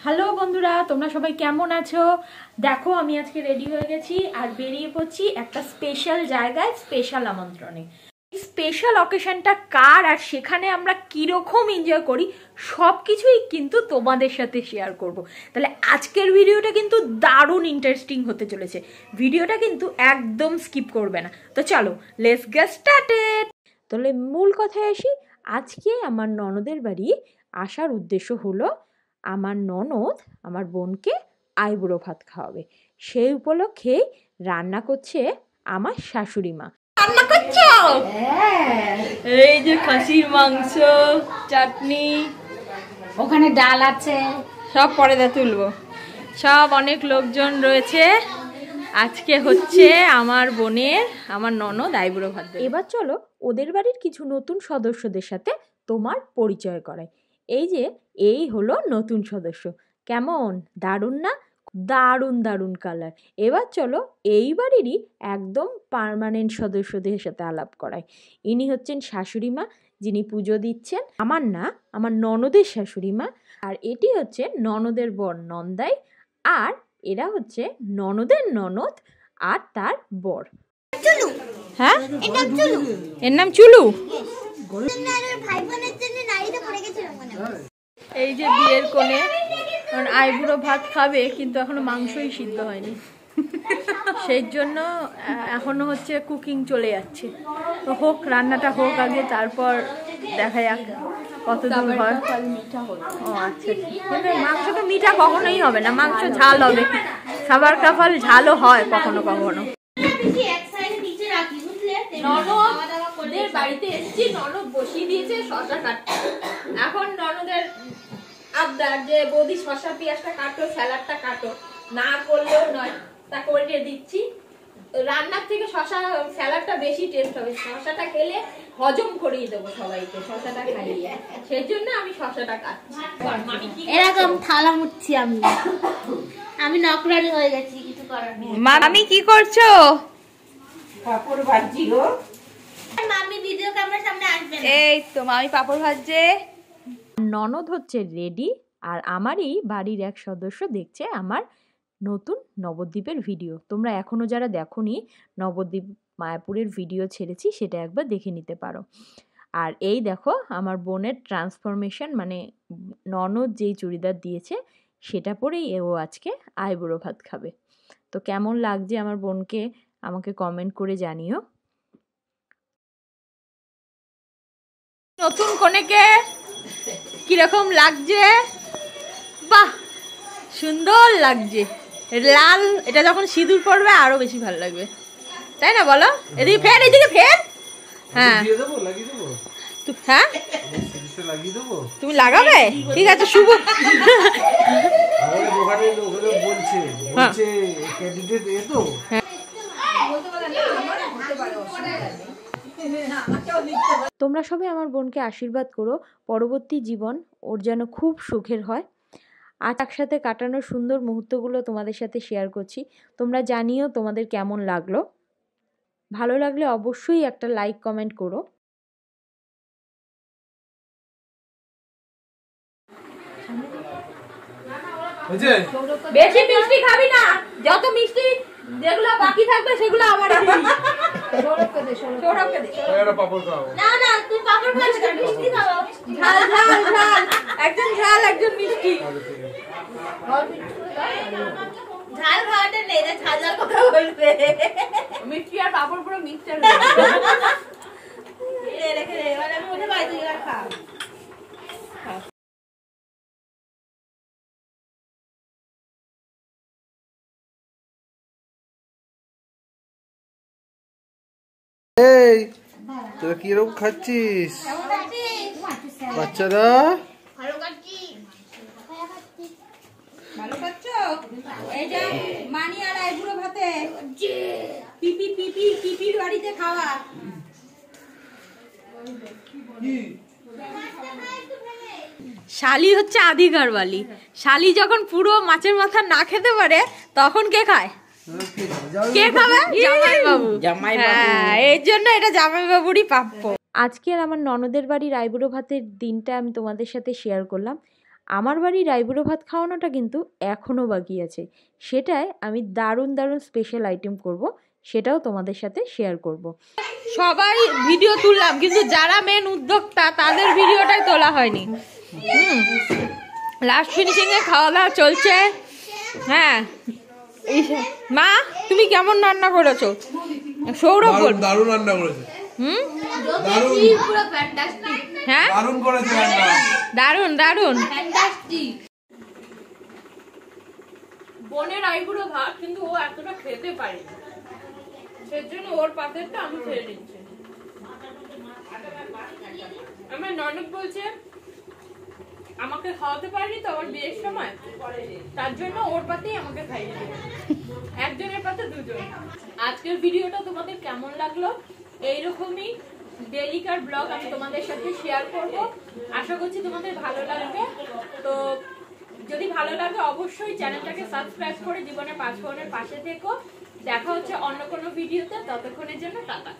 Hello বন্ধুরা, তোমরা সবাই কেমন আছো? দেখো আমি আজকে রেডি হয়ে গেছি আর বেরিয়ে পড়ছি একটা স্পেশাল জায়গায়, স্পেশাল আমন্ত্রণে। স্পেশাল অকেশনটা কার আর সেখানে আমরা কিরকম এনজয় করি সব কিছুই কিন্তু তোমাদের সাথে শেয়ার করব। তাহলে আজকের ভিডিওটা কিন্তু দারুণ ইন্টারেস্টিং হতে চলেছে, ভিডিওটা কিন্তু একদম স্কিপ করবে না। তো চলো লেটস গেট স্টার্টেড। তাহলে মূল কথায় আসি, আজকে আমার ননদের বাড়ি আসার উদ্দেশ্য হলো আমার ননদ আমার বোনকে আইবুড়ো ভাত খাওয়াবে। সেই উপলক্ষে রান্না করছে আমার শাশুড়ি মা। রান্না করছো? এই যে খাসির মাংস, চাটনি, ওখানে ডাল আছে, সব পরে তুলবো। সব অনেক লোকজন রয়েছে। আজকে হচ্ছে আমার বোনের, আমার ননদ আইবুড়ো ভাত। এবার চলো ওদের বাড়ির কিছু নতুন সদস্যদের সাথে তোমার পরিচয় করাই। এই হলো নতুন সদস্য। কেমন দারুণ না? দারুণ দারুণ কালার। এবার চলো এই বাড়িরই একদম পার্মানেন্ট সদস্যদের সাথে আলাপ করাই। ইনি হচ্ছেন শাশুড়ি মা, যিনি পুজো দিচ্ছেন। আমার না, আমার ননদের শাশুড়ি মা। আর এটি হচ্ছে ননদের বর নন্দাই, আর এরা হচ্ছে ননদের ননদ আর তার বর। হ্যাঁ, এর নাম চুলু। এই যে বিয়ের কোণে আইবুড়ো ভাত খাবে, কিন্তু এখনো মাংসই সিদ্ধ হয়নি, সেই জন্য এখনো হচ্ছে কুকিং চলে যাচ্ছে। তো হোক, রান্নাটা হোক আগে, তারপর দেখা যাক কত দূর হয়। ও আচ্ছা, কিন্তু মাংস তো মিঠা কখনোই হবে না, মাংস ঝাল হবে। খাবার কাফাল ঝালও হয় কখনো কখনো। ননদের বাড়িতে এসেছি, ননদ বসিয়ে দিয়েছে শশা কাটতে। এখন ননদের আবদার যে বৌদি শশা পেঁয়াজটা কাটো, স্যালাডটা কাটো, না করলেও নয়, তা করে দিচ্ছি। রান্নার থেকে শশা স্যালাডটা বেশি টেস্ট হবে, শশাটা খেলে হজম করিয়ে দেবো সবাইকে, শশাটা খাইয়ে, সেই জন্য আমি শশাটা কাটছি। এরকম থালা মুচ্ছি আমি নকরানি হয়ে গেছি, কিছু করার নেই। মামি কি করছো? পাপড় ভাজি গো। মামি ভিডিও ক্যামেরার সামনে আসবে না। এই তো মামি পাপড় ভাজছে। ননদ হচ্ছে রেডি, আর আমারই বাড়ির এক সদস্য দেখছে আমার নতুন নবদ্বীপের ভিডিও। তোমরা এখনো যারা দেখোনি, নবদ্বীপ মায়াপুরের ভিডিও ছেড়েছি, সেটা একবার দেখে নিতে পারো। আর এই দেখো আমার বোনের ট্রান্সফরমেশন, মানে ননদ যেই চুড়িদার দিয়েছে সেটা পরেই ও আজকে আইবুড়ো ভাত খাবে। তো কেমন লাগছে আমার বোনকে আমাকে কমেন্ট করে জানিও। নতুন কনেকে কিরকম লাগছে? বাহ, সুন্দর লাগছে, লাল। এটা যখন সিঁদুর পড়বে আরো বেশি ভালো লাগবে, তাই না বলো? এদিকে ফের, এদিকে ফের। হ্যাঁ হ্যাঁ, তুমি লাগাবে? ঠিক আছে, শুভ। তোমরা সবাই আমার বোনকে আশীর্বাদ করো, পরবর্তী জীবন ওর যেন খুব সুখের হয়। আর একসাথে কাটানোর সুন্দর মুহূর্তগুলো তোমাদের সাথে শেয়ার করছি। তোমরা জানিও তোমাদের কেমন লাগলো। ভালো লাগলে অবশ্যই একটা লাইক কমেন্ট করো। বেশি মিষ্টি খাবি না, যত মিষ্টি যেগুলো বাকি থাকবে সেগুলো আমার সৌরভকে দে, সৌরভকে দে। না না, তুই পাপড় ভাজি না, মিষ্টি খাও। ঝাল ঝাল ঝাল, একজন ঝাল একজন মিষ্টি। ঝাল খাওয়াটা নেই, ঝাল ঝাল কথা বলবে। মিষ্টি আর পাপড় পুরো মিক্সচার। রেখে দে, এবার আমি উঠে পাই, তুই আর খা। এই তোরা কিরকম খাচ্ছিস বাচ্চারা? ভালো কাটছি, ভালো খাচ্ছো? এই যে মানি আর আইবুড়ো ভাতে পিপি পিপি পিপির বাড়িতে খাওয়া। শালি হচ্ছে আধিকার বালি। শালি যখন পুরো মাছের মাথা না খেতে পারে তখন কে খায়? কে খাবে? জামাইবাবু। হ্যাঁ, এর জন্য এটা জামাইবাবুরই প্রাপ্য। আজকের আমার ননদের বাড়ির আইবুড়ো ভাতের দিনটা আমি তোমাদের সাথে শেয়ার করলাম। আমার বাড়ির আইবুড়ো ভাত খাওয়ানোটা কিন্তু এখনও বাকি আছে। সেটাই আমি দারুণ দারুণ স্পেশাল আইটেম করব, সেটাও তোমাদের সাথে শেয়ার করব। সবাই ভিডিও তুললাম, কিন্তু যারা মেন উদ্যোক্তা তাদের ভিডিওটাই তোলা হয়নি। লাস্ট ফিনিশিংয়ে খাওয়া দাওয়া চলছে। হ্যাঁ মা, তুমি কেমন রান্না করেছো? সৌরভ বল। দারুণ রান্না করেছে। পুরো ফ্যান্টাস্টিক। হ্যাঁ দারুণ করেছে রান্না। দারুণ দারুণ। ফ্যান্টাস্টিক। বোনের আইবুড়ো ভাত, কিন্তু ও এতটা খেতে পারে না, সেজন্য ওর পাতেরটা আমি খেয়ে নিচ্ছি। আমার ননদ বলছে আমাকে খাওয়াতে পারিনি তো আমার বিয়ের সময়, তার জন্য ওর পাতেই আমাকে খাইয়ে দেবে, একজনের পাতে দুজন। আজকের ভিডিওটা তোমাদের কেমন লাগলো? এইরকমই ডেলিকার ব্লগ আমি তোমাদের সাথে শেয়ার করব, আশা করছি তোমাদের ভালো লাগবে। তো যদি ভালো লাগে অবশ্যই চ্যানেলটাকে সাবস্ক্রাইব করে জীবনের 5 ফোনের পাশে থেকো। দেখা হচ্ছে অন্য কোনো ভিডিওতে, ততক্ষণের জন্য টাটা।